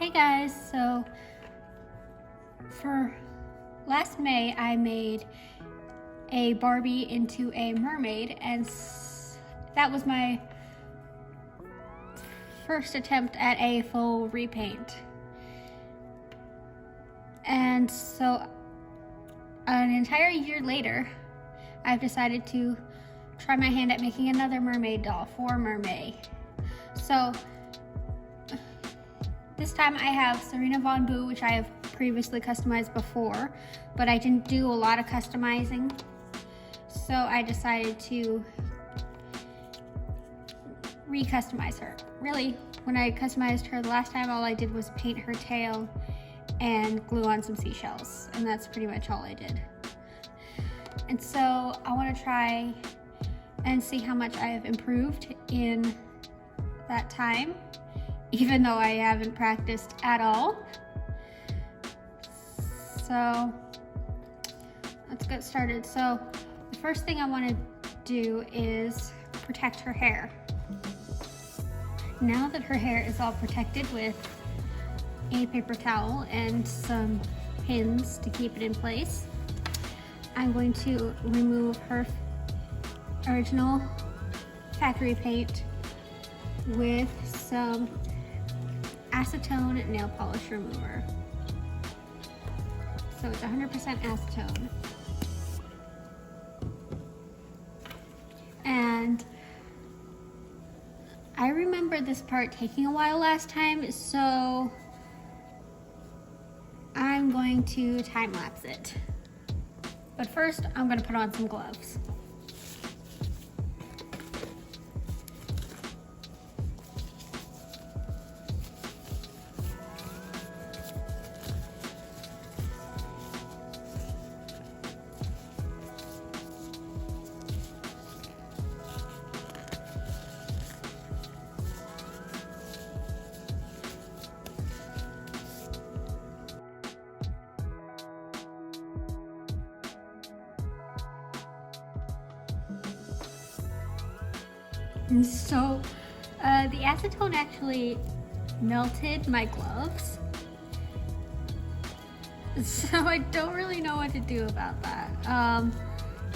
Hey guys, so for last May I made a Barbie into a mermaid, and that was my first attempt at a full repaint. And so an entire year later, I've decided to try my hand at making another mermaid doll for MerMay. So this time I have Serena Von Boo, which I have previously customized before, but I didn't do a lot of customizing. So I decided to re-customize her. Really, when I customized her the last time, all I did was paint her tail and glue on some seashells, and that's pretty much all I did. And so I want to try and see how much I have improved in that time, even though I haven't practiced at all. So let's get started. So the first thing I want to do is protect her hair. Now that her hair is all protected with a paper towel and some pins to keep it in place, I'm going to remove her original factory paint with some acetone nail polish remover. So it's 100% acetone. And I remember this part taking a while last time, so I'm going to time lapse it. But first, I'm going to put on some gloves. And so the acetone actually melted my gloves, so I don't really know what to do about that.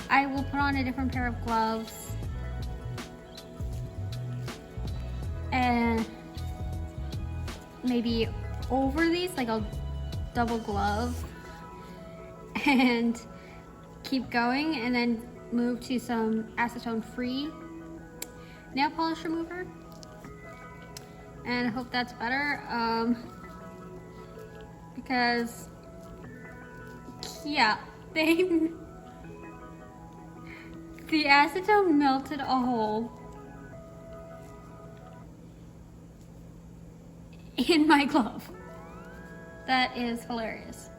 I will put on a different pair of gloves and maybe over these, like I'll double glove and keep going, and then move to some acetone free nail polish remover, and I hope that's better, because yeah, the acetone melted a hole in my glove. That is hilarious.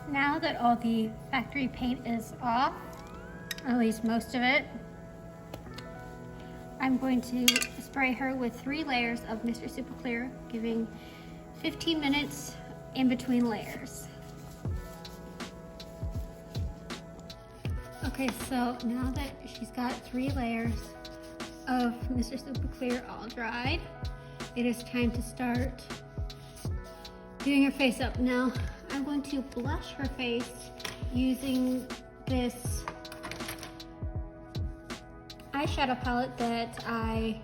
Now that all the factory paint is off, at least most of it, I'm going to spray her with 3 layers of Mr. Super Clear, giving 15 minutes in between layers. Okay, so now that she's got 3 layers of Mr. Super Clear all dried, it is time to start doing her face up. Now, I'm going to blush her face using this eyeshadow palette that I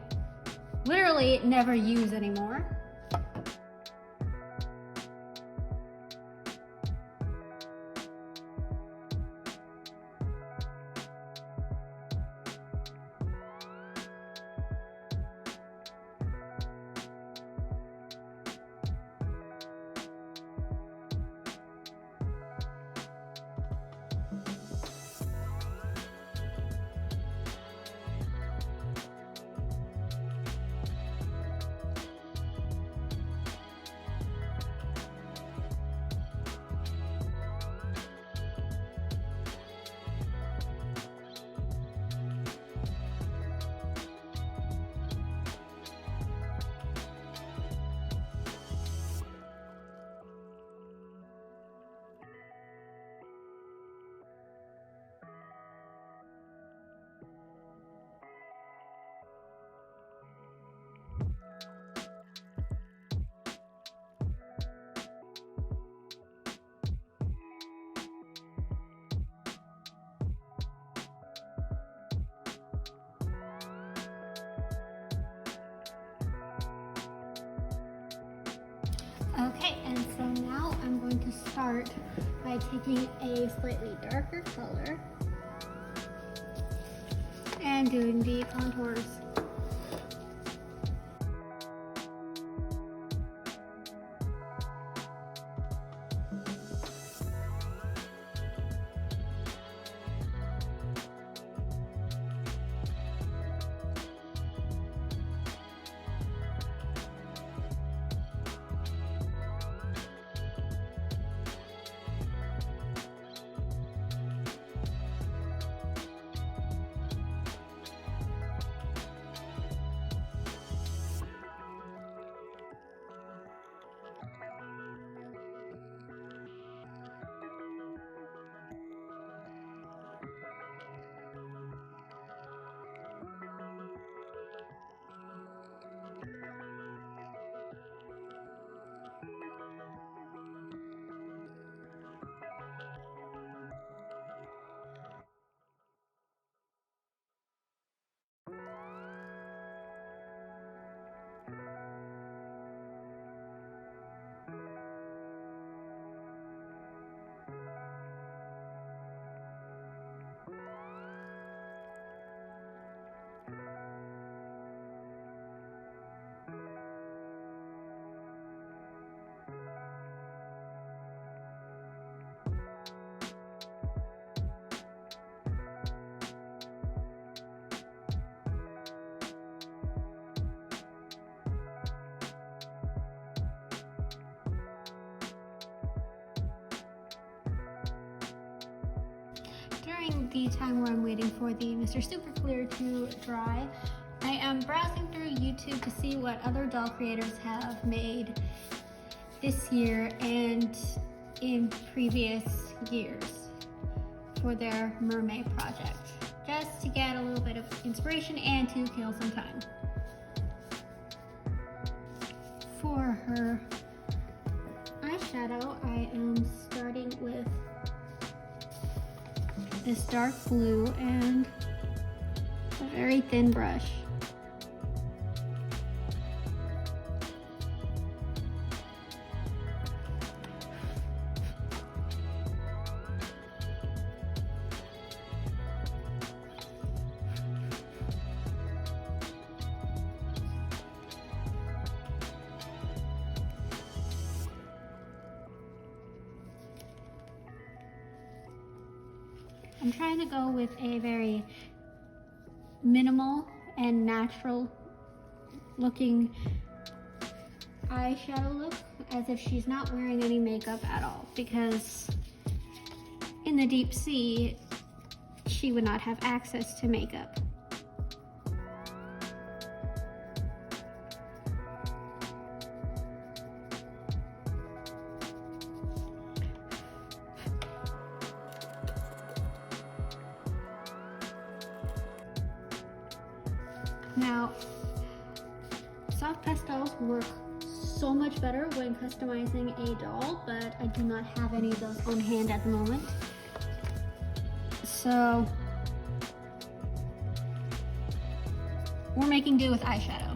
literally never use anymore. Okay, and so now I'm going to start by taking a slightly darker color and doing the contours. During the time where I'm waiting for the Mr. Super Clear to dry, I am browsing through YouTube to see what other doll creators have made this year and in previous years for their MerMay project, just to get a little bit of inspiration and to kill some time. For her eyeshadow, I am starting with this dark blue and a very thin brush. I'm trying to go with a very minimal and natural looking eyeshadow look, as if she's not wearing any makeup at all, because in the deep sea, she would not have access to makeup. Now, soft pastels work so much better when customizing a doll, but I do not have any of those on hand at the moment. So, we're making do with eyeshadow.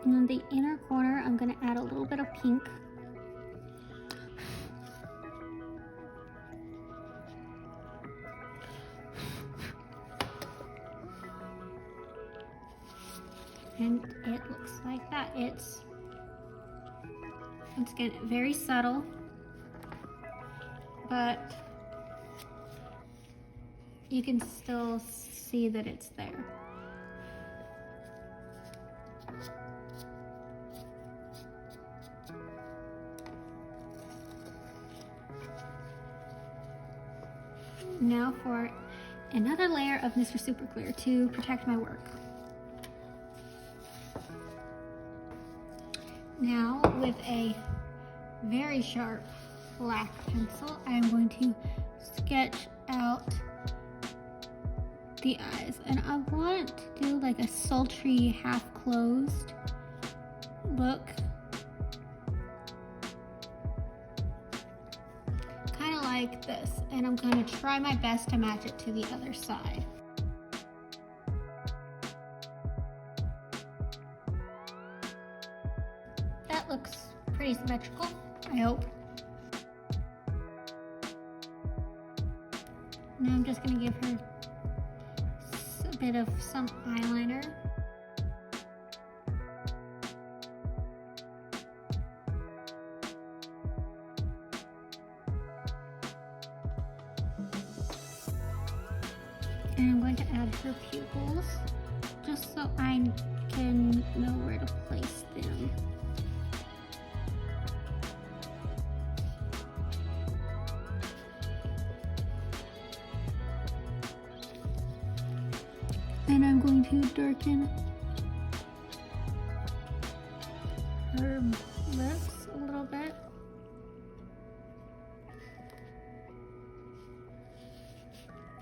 And on the inner corner, I'm going to add a little bit of pink. And it looks like that. It's, once again, very subtle, but you can still see that it's there. Now for another layer of Mr. Super Clear to protect my work. Now with a very sharp black pencil, I'm going to sketch out the eyes. And I want to do like a sultry half closed look like this, and I'm going to try my best to match it to the other side. That looks pretty symmetrical, I hope. Now I'm just going to give her a bit of some eyeliner. And I'm going to add her pupils, just so I can know where to place them. And I'm going to darken her lips a little bit.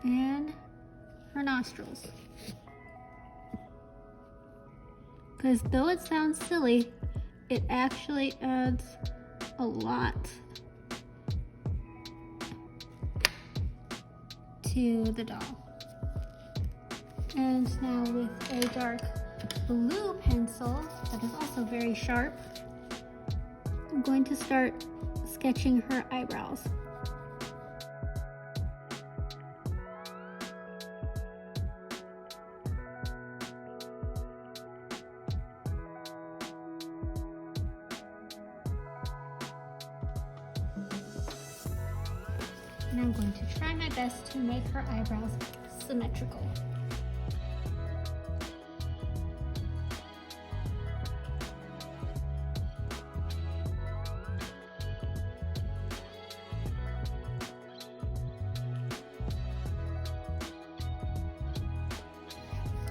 And her nostrils. Because though it sounds silly, it actually adds a lot to the doll. And now with a dark blue pencil that is also very sharp, I'm going to start sketching her eyebrows. And I'm going to try my best to make her eyebrows symmetrical.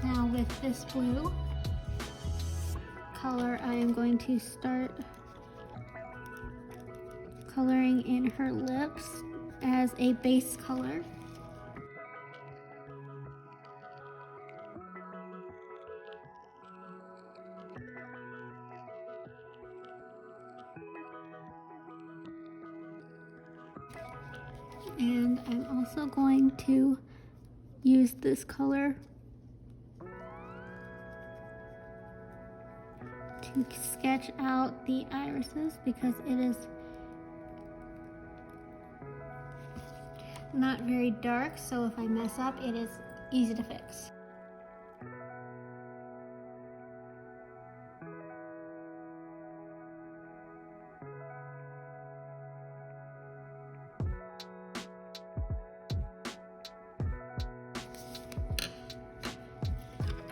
Now with this blue color, I am going to start coloring in her lips as a base color. And I'm also going to use this color to sketch out the irises, because it is not very dark, so if I mess up, it is easy to fix.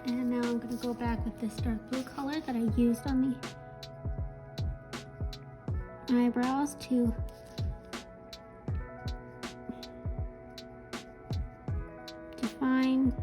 And now I'm going to go back with this dark blue color that I used on the eyebrows to define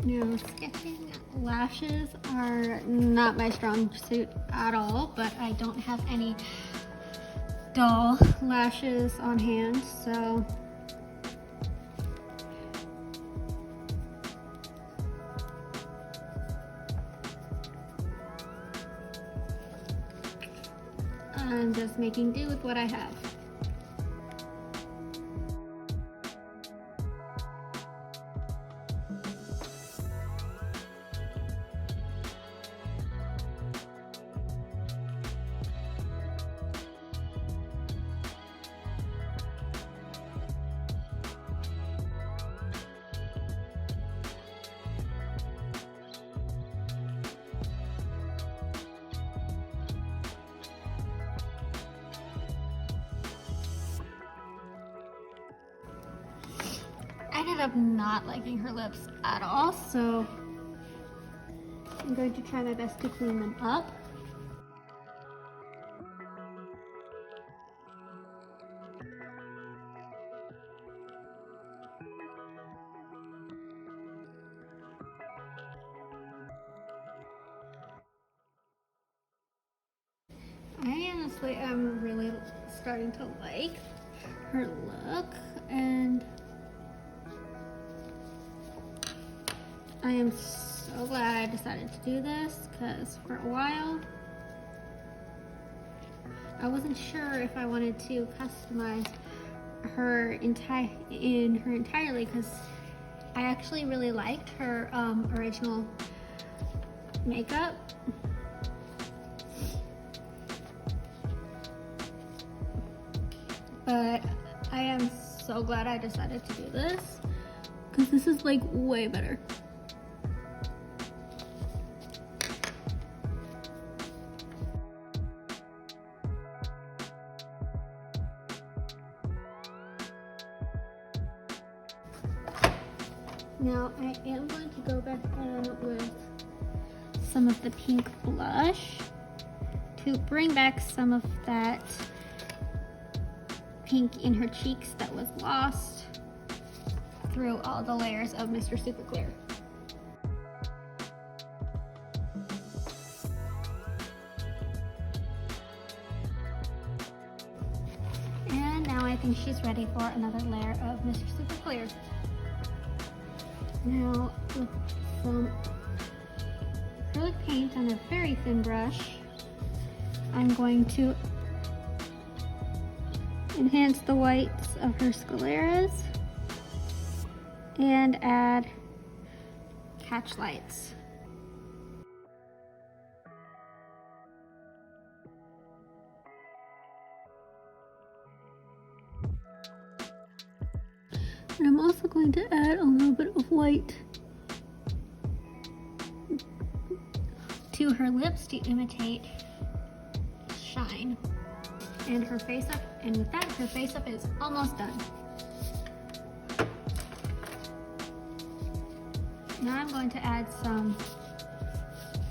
Now, sketching lashes are not my strong suit at all, but I don't have any doll lashes on hand, so I'm just making do with what I have. ended up not liking her lips at all, so I'm going to try my best to clean them up. I honestly am really starting to like her look, and I am so glad I decided to do this, because for a while I wasn't sure if I wanted to customize her entirely, because I actually really liked her original makeup. But I am so glad I decided to do this, because this is like way better. Now I am going to go back in with some of the pink blush to bring back some of that pink in her cheeks that was lost through all the layers of Mr. Super Clear. And now I think she's ready for another layer of Mr. Super Clear. Now with some acrylic paint on a very thin brush, I'm going to enhance the whites of her scleras and add catch lights. And I'm also going to add a little bit of white to her lips to imitate shine. And her face up, and with that, her face up is almost done. Now I'm going to add some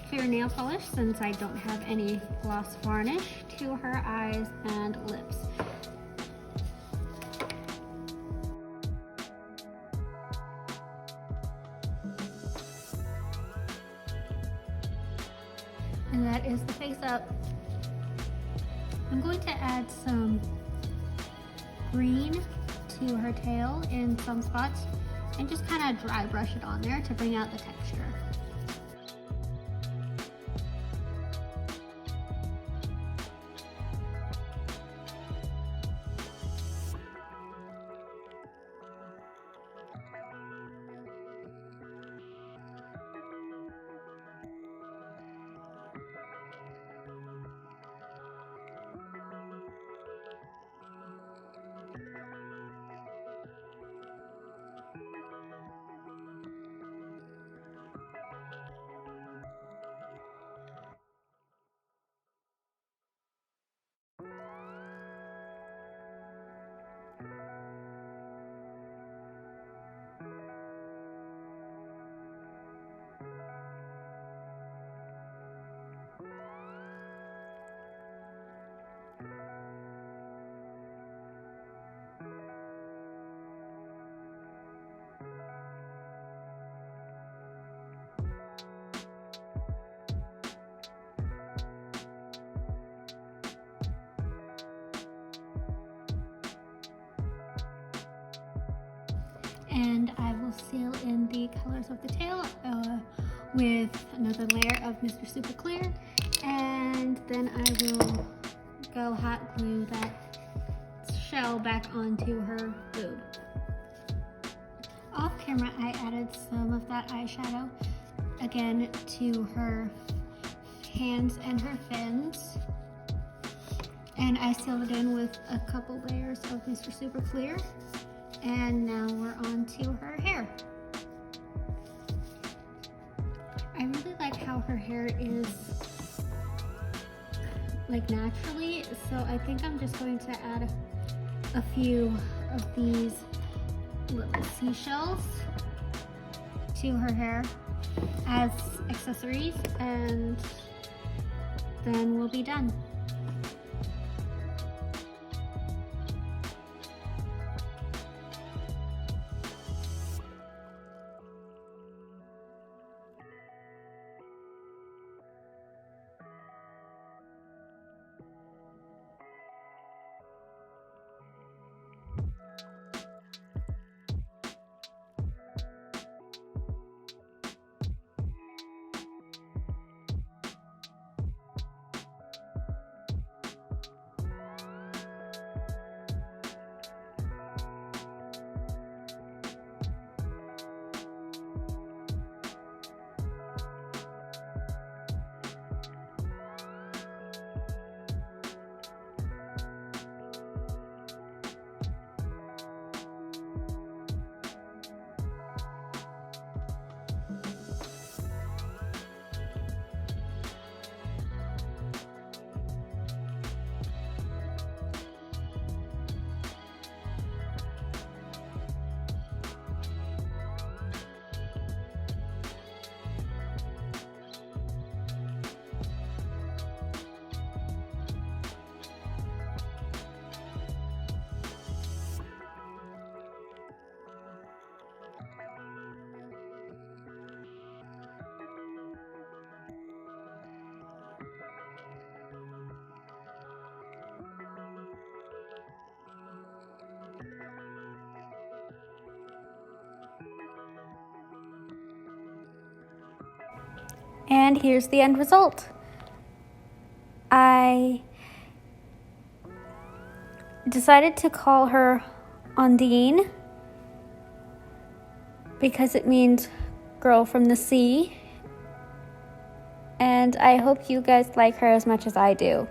clear nail polish, since I don't have any gloss varnish, to her eyes and lips. And that is the face up. I'm going to add some green to her tail in some spots and just kind of dry brush it on there to bring out the texture. And I will seal in the colors of the tail with another layer of Mr. Super Clear, and then I will go hot glue that shell back onto her boob. Off camera, I added some of that eyeshadow again to her hands and her fins, and I sealed it in with a couple layers of Mr. Super Clear. And now we're on to her hair. I really like how her hair is like naturally, so I think I'm just going to add a few of these little seashells to her hair as accessories, and then we'll be done. And here's the end result. I decided to call her Undine because it means girl from the sea. And I hope you guys like her as much as I do.